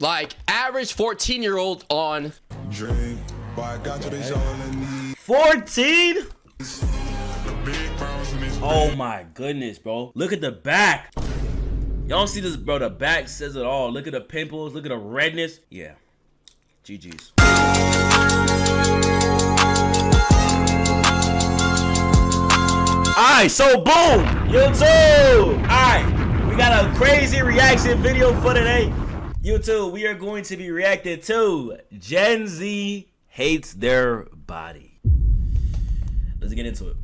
Like average 14-year-old on Drink, boy, I got you, they all in need. 14? The big pounds in this Oh my goodness, bro. Look at the back. Y'all don't see this, bro. The back says it all. Look at the pimples. Look at the redness. Yeah. GG's. Alright, so boom. YouTube. Alright. We got a crazy reaction video for today. YouTube, we are going to be reacting to Gen Z hates their body. Let's get into it.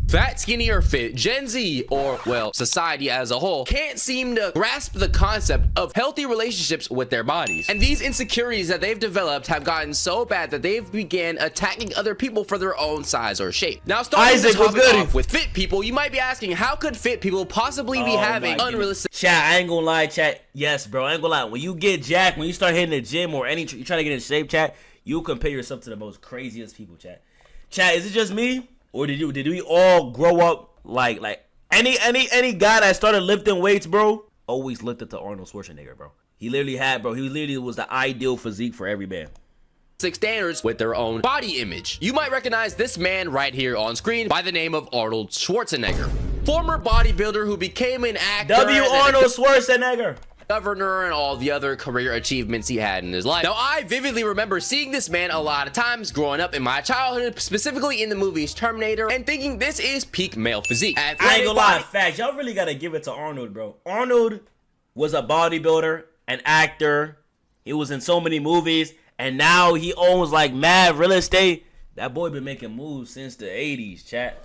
fat, skinny, or fit, Gen Z, or well, society as a whole, can't seem to grasp the concept of healthy relationships with their bodies. And these insecurities that they've developed have gotten so bad that they've began attacking other people for their own size or shape. Now, starting this topic off with fit people, you might be asking, how could fit people possibly be having unrealistic... Chat, I ain't gonna lie, chat. Yes, bro, I ain't gonna lie. When you get jacked, when you start hitting the gym or you try to get in shape, chat, you compare yourself to the most craziest people, chat. Chat, is it just me? Or did we all grow up like any guy that started lifting weights, bro, always looked up to Arnold Schwarzenegger, bro. He literally was the ideal physique for every man. Standards with their own body image. You might recognize this man right here on screen by the name of Arnold Schwarzenegger, former bodybuilder who became an actor. Arnold Schwarzenegger. Governor and all the other career achievements he had in his life. Now, I vividly remember seeing this man a lot of times growing up in my childhood, specifically in the movies Terminator, and thinking this is peak male physique. I ain't gonna lie, facts. Y'all really gotta give it to Arnold, bro. Arnold was a bodybuilder, an actor. He was in so many movies, and now he owns like mad real estate. That boy been making moves since the 80s, chat.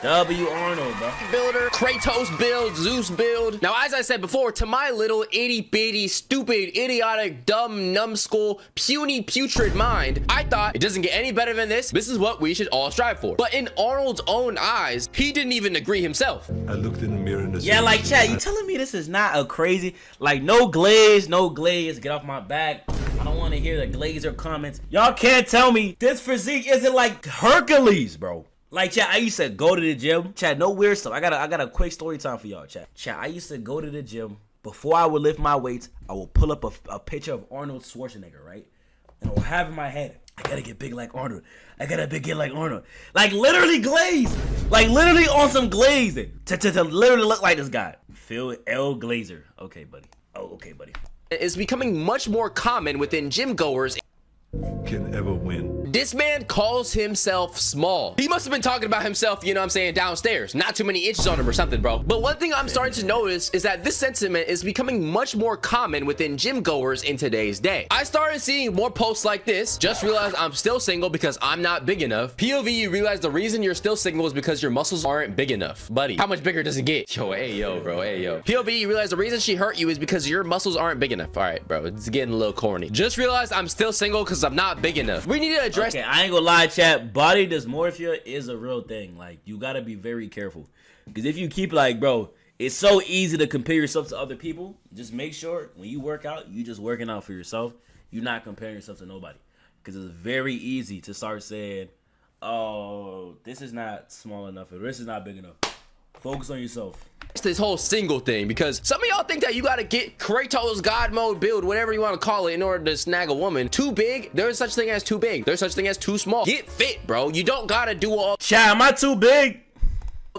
W. Arnold, bro. Builder, Kratos build, Zeus build. Now, as I said before, to my little itty-bitty, stupid, idiotic, dumb, numbskull, puny, putrid mind, I thought it doesn't get any better than this. This is what we should all strive for. But in Arnold's own eyes, he didn't even agree himself. I looked in the mirror and yeah, like, chat, you telling me this is not a crazy, like, no glaze, get off my back. I don't want to hear the glazer comments. Y'all can't tell me this physique isn't like Hercules, bro. Like, chat, I used to go to the gym. Chat, no weird stuff. I got a quick story time for y'all, chat. Chat, I used to go to the gym. Before I would lift my weights, I will pull up a picture of Arnold Schwarzenegger, right? And I will have in my head, I gotta get big like Arnold. I gotta get like Arnold. Like, literally glazed. Like, literally on some glazing. To literally look like this guy. Phil L. Glazer. Okay, buddy. Oh, okay, buddy. It's becoming much more common within gym goers. Can ever win. This man calls himself small. He must have been talking about himself, you know what I'm saying, downstairs. Not too many inches on him or something, bro. But one thing I'm starting to notice is that this sentiment is becoming much more common within gym goers in today's day. I started seeing more posts like this. Just realized I'm still single because I'm not big enough. POV, you realize the reason you're still single is because your muscles aren't big enough. Buddy, how much bigger does it get? Yo, hey, yo, bro, hey, yo. POV, you realize the reason she hurt you is because your muscles aren't big enough. All right, bro, it's getting a little corny. Just realized I'm still single because I'm not big enough. We need to address... Okay, I ain't gonna lie, chat. Body dysmorphia is a real thing. Like, you gotta be very careful. Because if you keep, like, bro, it's so easy to compare yourself to other people. Just make sure when you work out, you just working out for yourself. You're not comparing yourself to nobody. Because it's very easy to start saying, oh, this is not small enough, or this is not big enough. Focus on yourself. It's this whole single thing, because some of y'all think that you gotta get Kratos God mode build, whatever you want to call it, in order to snag a woman. Too big? There's such thing as too big. There's such thing as too small. Get fit, bro. You don't gotta do all... Chat, am I too big?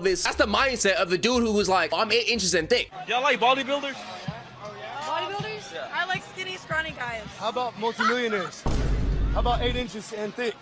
This. That's the mindset of the dude who was like, I'm 8 inches and thick. Y'all like bodybuilders? Bodybuilders? Yeah. I like skinny, scrawny guys. How about multimillionaires? How about 8 inches and thick?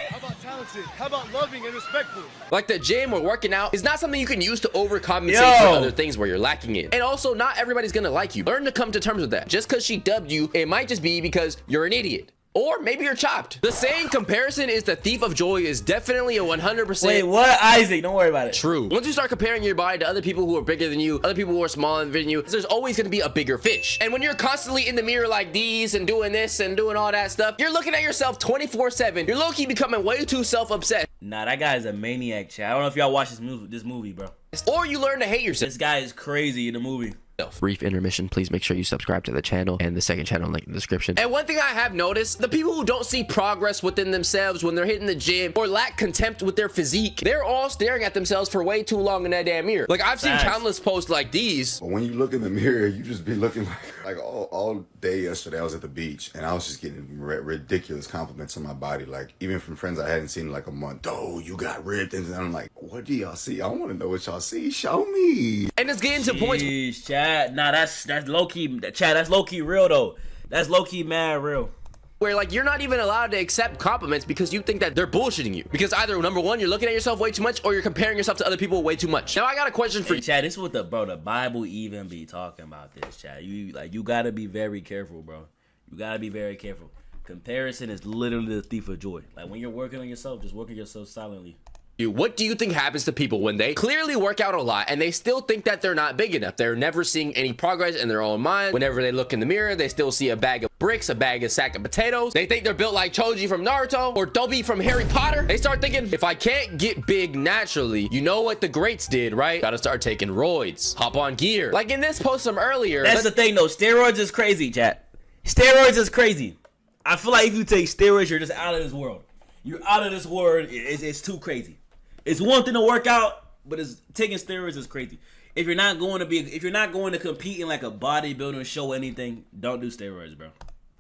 How about talented? How about loving and respectful? Like the gym or working out is not something you can use to overcompensate for other things where you're lacking in. And also, not everybody's gonna like you. Learn to come to terms with that. Just because she dubbed you, it might just be because you're an idiot. Or maybe you're chopped. The saying comparison is the thief of joy is definitely a 100%. Wait, what? Isaac, don't worry about it. True. Once you start comparing your body to other people who are bigger than you, other people who are smaller than you, there's always gonna be a bigger fish. And when you're constantly in the mirror like these and doing this and doing all that stuff, you're looking at yourself 24/7. You're low-key becoming way too self-obsessed. Nah, that guy is a maniac, chat. I don't know if y'all watch this movie, bro. Or you learn to hate yourself. This guy is crazy in the movie. Brief intermission. Please make sure you subscribe to the channel and the second channel link in the description. And one thing I have noticed, the people who don't see progress within themselves when they're hitting the gym or lack contempt with their physique, they're all staring at themselves for way too long in that damn mirror. Like I've seen countless posts like these. But when you look in the mirror, you just be looking like all day yesterday I was at the beach and I was just getting ridiculous compliments on my body. Like even from friends I hadn't seen in like a month. Oh, you got ripped. And I'm like, what do y'all see? I want to know what y'all see. Show me. And it's getting to points. Chad. Nah, that's low key. Chad, that's low key real though. That's low key mad real. Where like you're not even allowed to accept compliments because you think that they're bullshitting you. Because either number one, you're looking at yourself way too much, or you're comparing yourself to other people way too much. Now I got a question for you. Chad, this is what the Bible even be talking about this, Chad. You gotta be very careful, bro. You gotta be very careful. Comparison is literally the thief of joy. Like when you're working on yourself, just work on yourself silently. What do you think happens to people when they clearly work out a lot and they still think that they're not big enough? They're never seeing any progress in their own mind. Whenever they look in the mirror, they still see a bag of bricks, a bag of sack of potatoes. They think they're built like Choji from Naruto or Dobby from Harry Potter. They start thinking, if I can't get big naturally, you know what the greats did, right? Gotta start taking roids, hop on gear. Like in this post from earlier. That's the thing though, steroids is crazy, chat. Steroids is crazy. I feel like if you take steroids, you're just out of this world. You're out of this world. It's too crazy. It's one thing to work out, but taking steroids is crazy. If you're not going to compete in like a bodybuilding show or anything, don't do steroids, bro.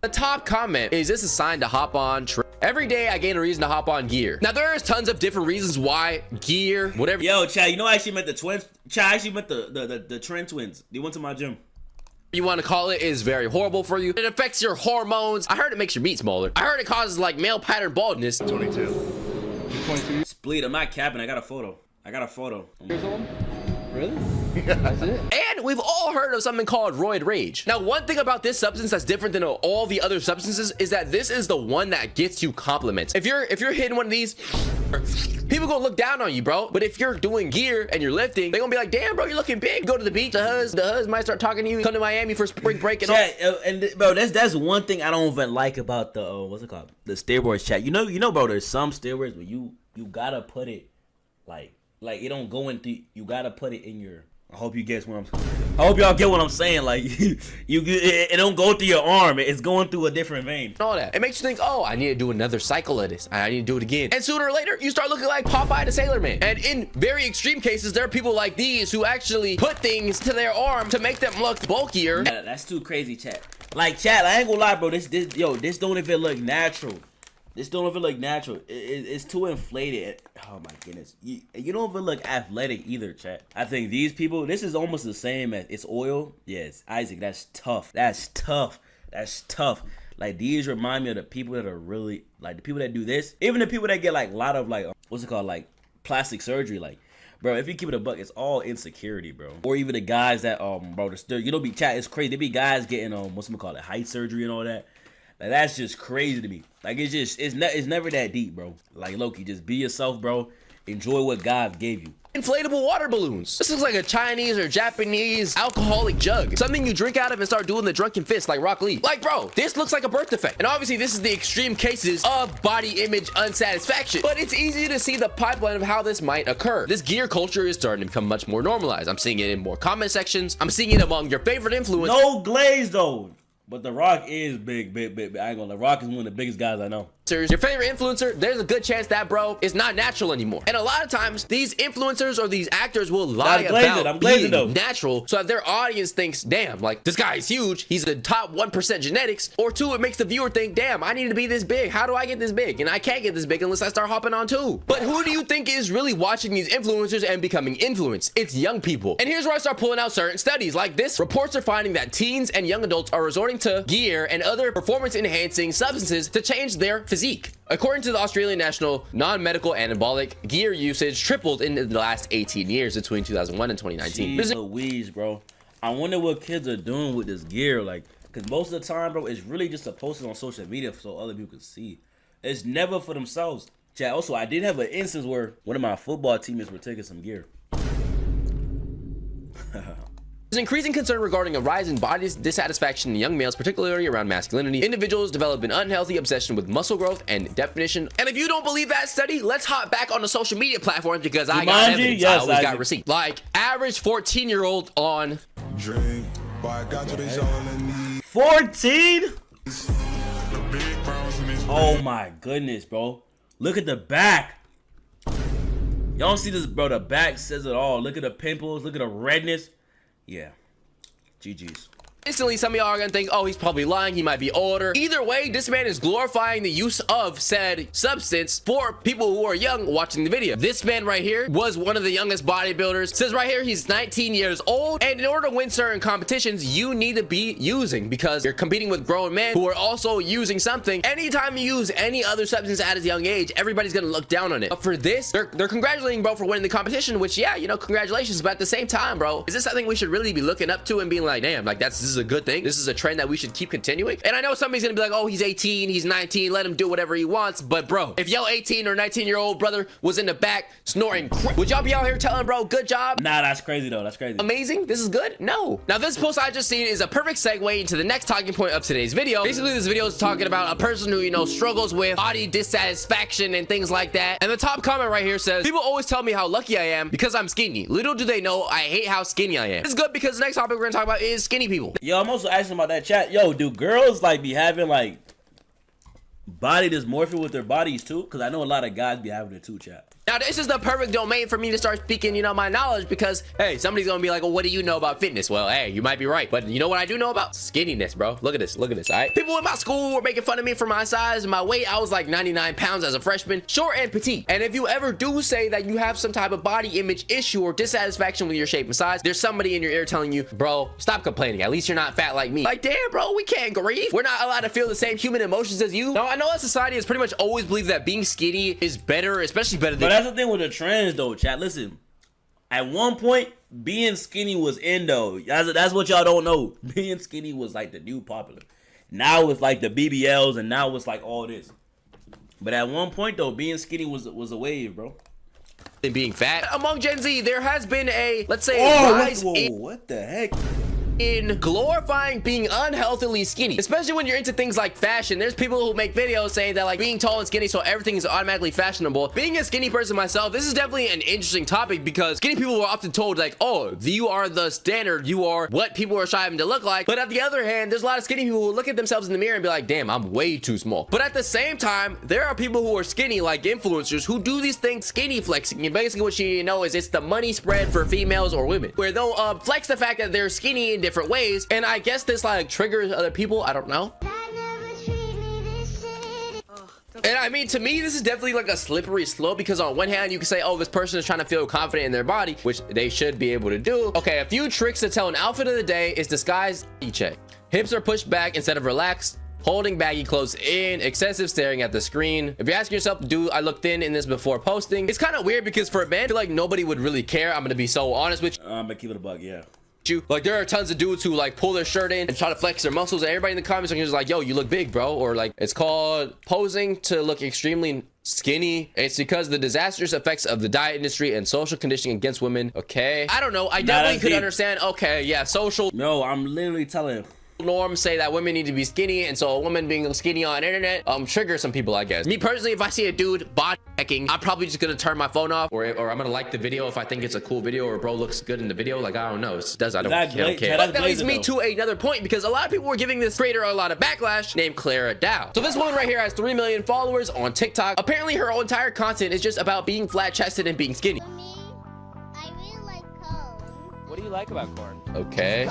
The top comment is, this a sign to hop on every day I gain a reason to hop on gear. Now there is tons of different reasons why gear, whatever. Yo, Chad, you know I actually met the twins. Chad, I actually met the Trent twins. They went to my gym. You want to call it, is very horrible for you. It affects your hormones. I heard it makes your meat smaller. I heard it causes like male pattern baldness. 22. Split, I'm not capping. I got a photo. Really? That's it. And we've all heard of something called roid rage. Now, one thing about this substance that's different than all the other substances is that this is the one that gets you compliments. If you're hitting one of these, people gonna look down on you, bro. But if you're doing gear and you're lifting, they gonna be like, damn, bro, you're looking big. Go to the beach. The huz might start talking to you. Come to Miami for spring break and all. And bro, that's one thing I don't even like about the what's it called? The steroids, chat. You know, bro. There's some steroids where you gotta put it like it don't go into. You gotta put it in your. I hope you guess what I hope y'all get what I'm saying. Like it don't go through your arm. It's going through a different vein. All that. It makes you think, oh, I need to do another cycle of this. I need to do it again. And sooner or later, you start looking like Popeye the Sailor Man. And in very extreme cases, there are people like these who actually put things to their arm to make them look bulkier. That's too crazy, chat. Like, chat, I ain't gonna lie, bro. This don't even look natural. This don't even look natural. It's too inflated. Oh my goodness. You don't even look athletic either, chat. I think these people, this is almost the same as it's oil. Yes, Isaac, that's tough. That's tough. That's tough. Like, these remind me of the people that are really, like, the people that do this. Even the people that get, like, a lot of, like, what's it called? Like, plastic surgery. Like, bro, if you keep it a buck, it's all insecurity, bro. Or even the guys that, bro, you know, chat, it's crazy. There be guys getting, what's it called? Height surgery and all that. Like, that's just crazy to me. Like, it's never that deep, bro. Like, Loki, just be yourself, bro. Enjoy what God gave you. Inflatable water balloons. This looks like a Chinese or Japanese alcoholic jug. Something you drink out of and start doing the drunken fist like Rock Lee. Like, bro, this looks like a birth defect. And obviously, this is the extreme cases of body image unsatisfaction. But it's easy to see the pipeline of how this might occur. This gear culture is starting to become much more normalized. I'm seeing it in more comment sections. I'm seeing it among your favorite influencers. No glaze, though. But The Rock is big. I ain't gonna lie. The Rock is one of the biggest guys I know. Your favorite influencer, there's a good chance that bro is not natural anymore. And a lot of times, these influencers or these actors will lie about being natural so that their audience thinks, damn, like, this guy is huge. He's the top 1% genetics. Or two, it makes the viewer think, damn, I need to be this big. How do I get this big? And I can't get this big unless I start hopping on too. But who do you think is really watching these influencers and becoming influenced? It's young people. And here's where I start pulling out certain studies like this. Reports are finding that teens and young adults are resorting to gear and other performance-enhancing substances to change their physique. According to the Australian National Non-Medical Anabolic, gear usage tripled in the last 18 years between 2001 and 2019. Jeez Louise, bro. I wonder what kids are doing with this gear, like, because most of the time, bro, it's really just to post it on social media so other people can see. It's never for themselves. Chat, also, I did have an instance where one of my football teammates were taking some gear. There's increasing concern regarding a rise in body dissatisfaction in young males, particularly around masculinity. Individuals develop an unhealthy obsession with muscle growth and definition. And if you don't believe that study, let's hop back on the social media platforms because I got evidence. I always got receipts. Like, average 14-year-old on Drink, boy, I got you, they all in need. 14? The big pounds in his Oh my goodness, bro. Look at the back. Y'all don't see this, bro. The back says it all. Look at the pimples. Look at the redness. Yeah. GG's. Instantly, some of y'all are gonna think, oh, he's probably lying, he might be older. Either way, this man is glorifying the use of said substance for people who are young watching the video. This man right here was one of the youngest bodybuilders. Says right here, he's 19 years old, and in order to win certain competitions, you need to be using, because you're competing with grown men who are also using something. Anytime you use any other substance at a young age, everybody's gonna look down on it. But for this, they're congratulating bro for winning the competition, which, yeah, you know, congratulations. But at the same time, bro, is this something we should really be looking up to and being like, damn, like this is a good thing, this is a trend that we should keep continuing? And I know somebody's gonna be like, oh, he's 18, he's 19, let him do whatever he wants. But bro, if your 18 or 19-year-old brother was in the back snorting, would y'all be out here telling bro, good job? Nah, that's crazy though. That's crazy. Amazing, this is good? No. Now this post I just seen is a perfect segue into the next talking point of today's video. Basically, this video is talking about a person who, you know, struggles with body dissatisfaction and things like that. And the top comment right here says, people always tell me how lucky I am because I'm skinny. Little do they know I hate how skinny I am. This is good because the next topic we're gonna talk about is skinny people. Yo, I'm also asking about that chat. Yo, do girls like be having like body dysmorphia with their bodies too? Because I know a lot of guys be having it too, chat. Now, this is the perfect domain for me to start speaking, you know, my knowledge, because, hey, somebody's gonna be like, well, what do you know about fitness? Well, hey, you might be right, but you know what I do know about? Skinniness, bro. Look at this, all right? People in my school were making fun of me for my size and my weight. I was like 99 pounds as a freshman, short and petite. And if you ever do say that you have some type of body image issue or dissatisfaction with your shape and size, there's somebody in your ear telling you, bro, stop complaining. At least you're not fat like me. Like, damn, bro, we can't grieve. We're not allowed to feel the same human emotions as you. Now, I know that society has pretty much always believed that being skinny is better, especially better than... But that's the thing with the trends though, chat. Listen, at one point, being skinny was in though. That's what y'all don't know. Being skinny was like the new popular. Now it's like the BBLs, and now it's like all this. But at one point though, being skinny was a wave, bro. Than being fat. Among Gen Z, there has been a, let's say, rise what the heck? in glorifying being unhealthily skinny, especially when you're into things like fashion. There's people who make videos saying that like being tall and skinny, so everything is automatically fashionable. Being a skinny person myself, this is definitely an interesting topic, because skinny people are often told like, oh, you are the standard, you are what people are striving to look like. But on the other hand, there's a lot of skinny people who look at themselves in the mirror and be like, damn, I'm way too small. But at the same time, there are people who are skinny, like influencers, who do these things skinny flexing. And basically what you need to know is it's the money spread for females or women, where they'll flex the fact that they're skinny in different ways. And I guess this like triggers other people. I don't know. And I mean, to me, this is definitely like a slippery slope, because on one hand, you can say, oh, this person is trying to feel confident in their body, which they should be able to do. Okay, a few tricks to tell an outfit of the day is disguise check. Hips are pushed back instead of relaxed. Holding baggy clothes in, excessive staring at the screen. If you're asking yourself, do I look thin in this before posting? It's kind of weird, because for a man, I feel like nobody would really care. I'm gonna be so honest with you. I'm gonna keep it a bug, yeah. Like, there are tons of dudes who like pull their shirt in and try to flex their muscles, and everybody in the comments are just like, yo, you look big, bro. Or like, it's called posing to look extremely skinny. It's because the disastrous effects of the diet industry and social conditioning against women. Okay, I don't know, I definitely could understand. Okay, yeah, social No, I'm literally telling norms say that women need to be skinny, and so a woman being skinny on internet triggers some people, I guess. Me personally, if I see a dude body checking, I'm probably just gonna turn my phone off, or I'm gonna like the video if I think it's a cool video, or bro looks good in the video. Like, I don't know, I don't care. But that leads me to another point, because a lot of people were giving this creator a lot of backlash, named Clara Dow. So this woman right here has 3 million followers on TikTok. Apparently her entire content is just about being flat-chested and being skinny. For me, I really like corn. What do you like about corn? Okay.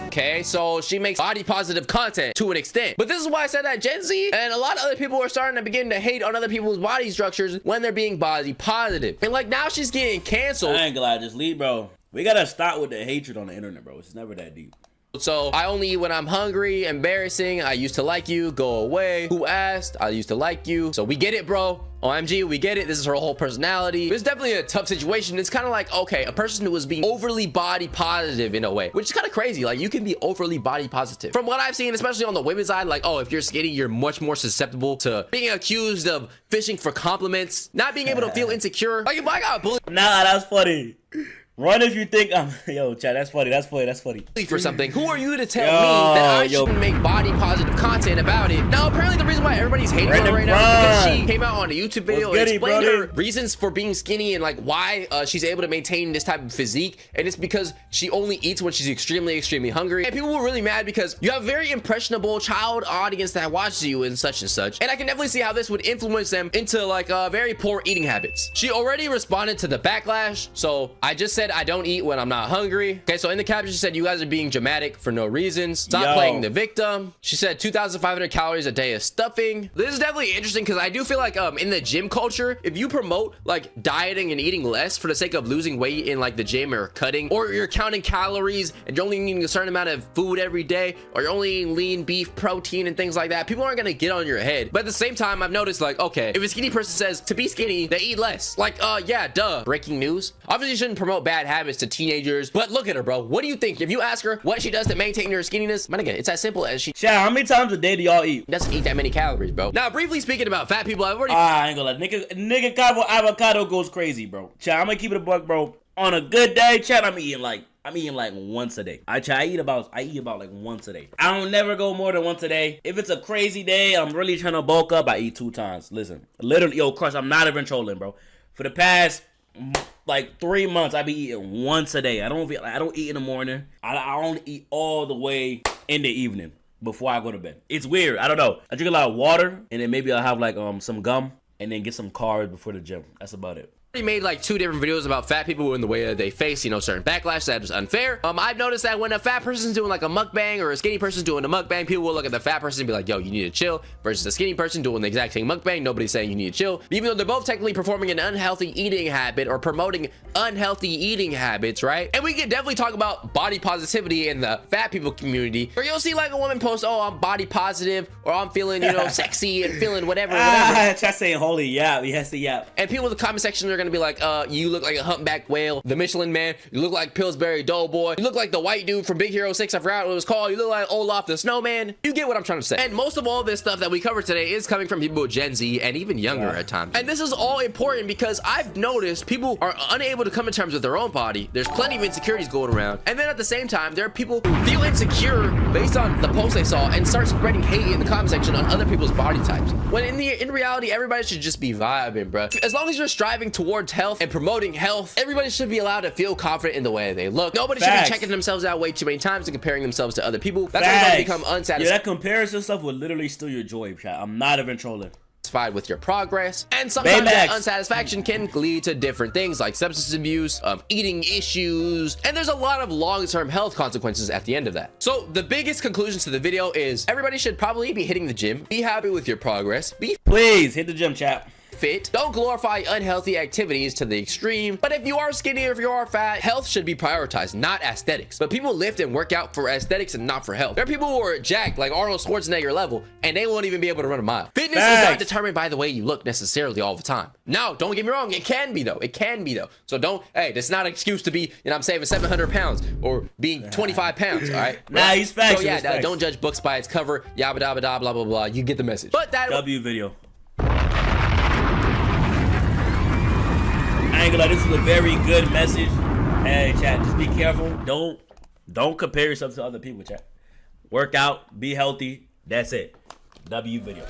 Okay, so she makes body positive content to an extent. But this is why I said that Gen Z and a lot of other people are starting to begin to hate on other people's body structures when they're being body positive. And like, now she's getting canceled. I ain't gonna just leave, bro. We gotta stop with the hatred on the internet, bro. It's never that deep. So I only eat when I'm hungry. Embarrassing. I used to like you. Go away. Who asked? I used to like you. So we get it, bro. OMG, we get it. This is her whole personality. It's definitely a tough situation. It's kind of like, okay, a person who was being overly body positive in a way, which is kind of crazy. Like, you can be overly body positive. From what I've seen, especially on the women's side, like, oh, if you're skinny, you're much more susceptible to being accused of fishing for compliments, not being able to feel insecure. Like, if I got bullied. Nah, that's funny. Run if you think I'm. Yo, chat. That's funny. That's funny. That's funny. for something. Who are you to tell Yo, me that I yo. shouldn't make body positive content about it? Now, apparently the reason why everybody's hating on her Random right now is because Prime. she came out on a YouTube video What's and goody, explained brother? her reasons for being skinny and like why she's able to maintain this type of physique. And it's because she only eats when she's extremely hungry. And people were really mad because you have a very impressionable child audience that watches you and such. And I can definitely see how this would influence them into like very poor eating habits. She already responded to the backlash. So I just said I don't eat when I'm not hungry. Okay, so in the caption she said you guys are being dramatic for no reasons. Stop Yo. playing the victim. She said 2,500 calories a day of stuffing. This is definitely interesting because I do feel like in the gym culture, if you promote like dieting and eating less for the sake of losing weight in like the gym or cutting, or you're counting calories and you're only eating a certain amount of food every day, or you're only eating lean beef protein and things like that, people aren't gonna get on your head. But at the same time, I've noticed like, okay, if a skinny person says to be skinny, they eat less. Like, yeah, duh. Breaking news. Obviously, you shouldn't promote bad habits to teenagers, but look at her, bro. What do you think? If you ask her what she does to maintain her skinniness, my nigga, it's as simple as she Chat. How many times a day do y'all eat? doesn't eat that many calories, bro. Now, briefly speaking about fat people, I've already I ain't gonna lie. Nigga Cabo avocado goes crazy, bro. Chat. I'm gonna keep it a buck, bro. On a good day, chat, I'm eating like once a day. I eat about like once a day. I don't never go more than once a day. If it's a crazy day, I'm really trying to bulk up, I eat 2 times. Listen, literally, yo, Crush, I'm not even trolling, bro. For the past like 3 months, I be eating once a day. I don't eat in the morning. I only eat all the way in the evening before I go to bed. It's weird. I don't know. I drink a lot of water, and then maybe I'll have like some gum, and then get some carbs before the gym. That's about it. made like 2 different videos about fat people in the way that they face, you know, certain backlash that is unfair. I've noticed that when a fat person's doing like a mukbang or a skinny person's doing a mukbang, people will look at the fat person and be like, yo, you need to chill, versus the skinny person doing the exact same mukbang. Nobody's saying you need to chill, even though they're both technically performing an unhealthy eating habit or promoting unhealthy eating habits, right? And we can definitely talk about body positivity in the fat people community, where you'll see like a woman post, oh, I'm body positive, or I'm feeling, you know, sexy and feeling whatever. Just saying holy yeah, yes, yeah. And people in the comment section are gonna be like, you look like a humpback whale, the Michelin Man, you look like Pillsbury Doughboy, you look like the white dude from Big Hero 6, I forgot what it was called, you look like Olaf the Snowman. You get what I'm trying to say. And most of all this stuff that we cover today is coming from people with Gen Z and even younger at times. And this is all important because I've noticed people are unable to come to terms with their own body. There's plenty of insecurities going around. And then at the same time, there are people who feel insecure based on the post they saw and start spreading hate in the comment section on other people's body types. When in reality, everybody should just be vibing, bro. As long as you're striving towards health and promoting health, everybody should be allowed to feel confident in the way they look. Nobody should be checking themselves out way too many times and comparing themselves to other people. That's how they become unsatisfied. Yeah, that comparison stuff will literally steal your joy, chat. I'm not even trolling. With your progress, and sometimes that unsatisfaction can lead to different things like substance abuse, eating issues, and there's a lot of long-term health consequences at the end of that. So the biggest conclusions to the video is everybody should probably be hitting the gym, be happy with your progress, please hit the gym, chat. Fit. Don't glorify unhealthy activities to the extreme. But if you are skinny or if you are fat, health should be prioritized, not aesthetics. But people lift and work out for aesthetics and not for health. There are people who are jacked like Arnold Schwarzenegger level and they won't even be able to run a mile. Fitness is not determined by the way you look necessarily all the time. No, don't get me wrong, it can be though. It can be though. So don't, hey, that's not an excuse to be, you know, I'm saving 700 pounds or being 25 pounds, all right? Nah, he's facts. So yeah, don't judge books by its cover, yabba dabba da, blah blah blah. You get the message. But that W video. I ain't gonna lie, this is a very good message. Hey, chat, just be careful. Don't compare yourself to other people, chat. Work out, be healthy. That's it. W video.